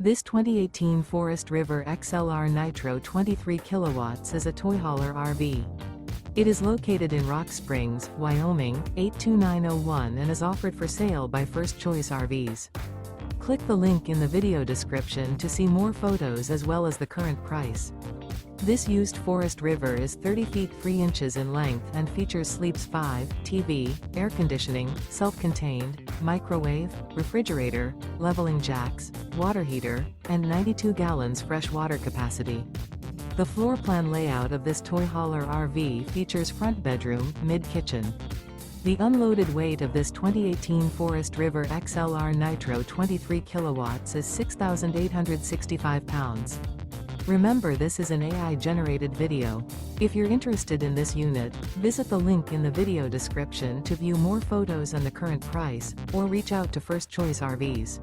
This 2018 Forest River XLR Nitro 23 kilowatts is a toy hauler RV. It is located in Rock Springs, Wyoming, 82901 and is offered for sale by First Choice RVs. Click the link in the video description to see more photos as well as the current price. This used Forest River is 30 feet 3 inches in length and features Sleeps 5, TV, air conditioning, self-contained, microwave, refrigerator, leveling jacks, water heater, and 92 gallons fresh water capacity. The floor plan layout of this toy hauler RV features front bedroom, mid-kitchen. The unloaded weight of this 2018 Forest River XLR Nitro 23 kilowatts is 6,865 pounds. Remember, this is an AI-generated video. If you're interested in this unit, visit the link in the video description to view more photos and the current price, or reach out to First Choice RVs.